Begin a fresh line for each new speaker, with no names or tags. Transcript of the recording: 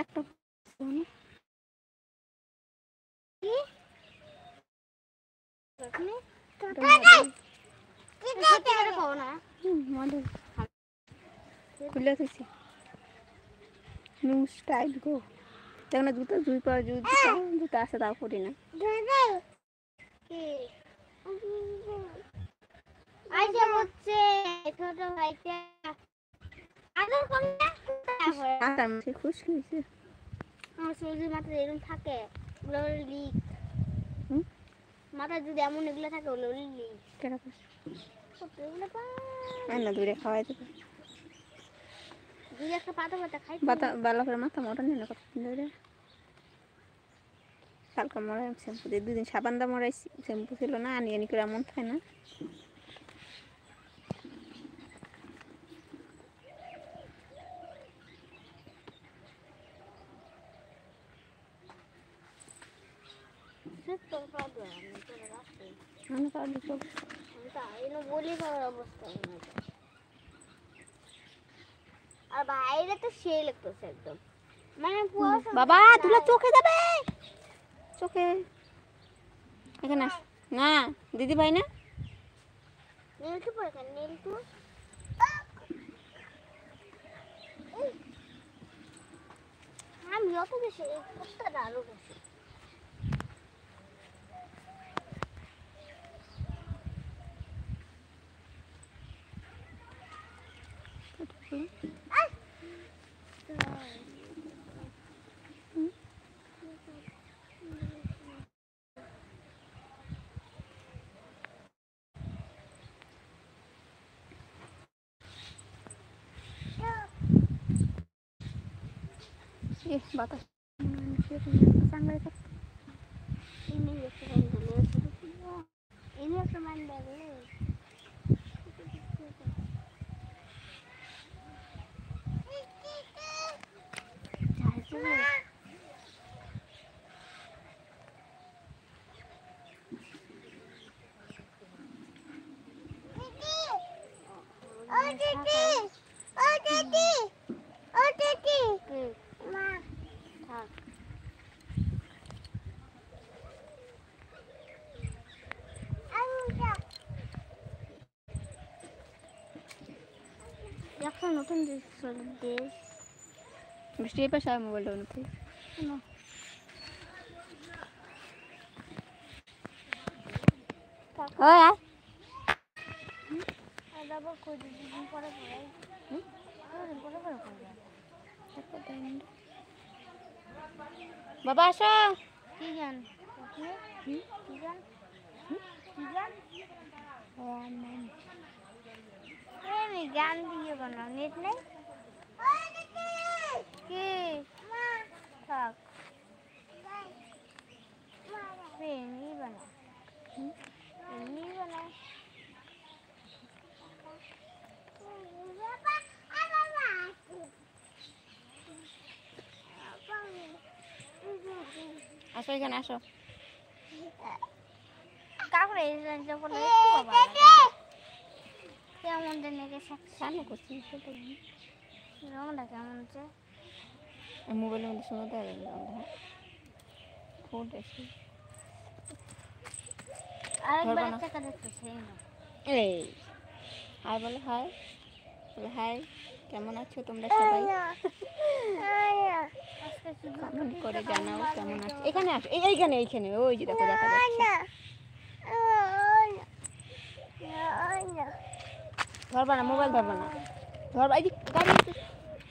একটা খুলে দিছি স্টাইল গো দেখো না জুতো দুই পা জুতো আছে তাও করি না খুশি হয়েছে
আমার শরীরের মাথায় এরকম থাকে ওগুলো লিক মাথায় যদি এমন এগুলো থাকে ওগুলো লিক
না দূরে খাওয়াই দেবে
দুই একটা পাতা পাতা খাই
বালা করে মাথা মোটা নিয়ে না কতদিন ধরে হালকা মরাই শ্যাম্পু দিয়ে 2 দিন সাবান দা মরাই শ্যাম্পু ছিল না আনি আনি করে এমন খায় না
আর বাইরে তো সেই লাগতেছে একদম মানে
বাবা তুলা চোখে যাবে চোখে এখানে না দিদি ভাই না
নীল তো পড়ে নীল তো আমি যত বেশি কতটা আরো বেশি
বাতাস
নতুন দেশ
বৃষ্টি পাশে মোবাইলটা উঠে বাবা আসো
কি জান গান দিয়ে বানাও নেট নেই কি থাক এমনি বানাও এমনি বানাও
আসো এখানে আসো
কাকুরে যখন কেমন জানি
সামনে করছি
রংটা কেমন হচ্ছে
মোবাইলের মধ্যে শোনাতে হবে ফোন এসে
আরেকবার একটা দেখতেছি
এই হাই বলো হাই বলো হাই কেমন আছো তোমরা সবাই কমেন্ট করে জানাও কেমন আছো এখানে আসো এইখানে এইখানে ওই যে দেখো দেখা যাচ্ছে ধরবা না মোবাইল ধরবা না ধরবা এই গাড়ি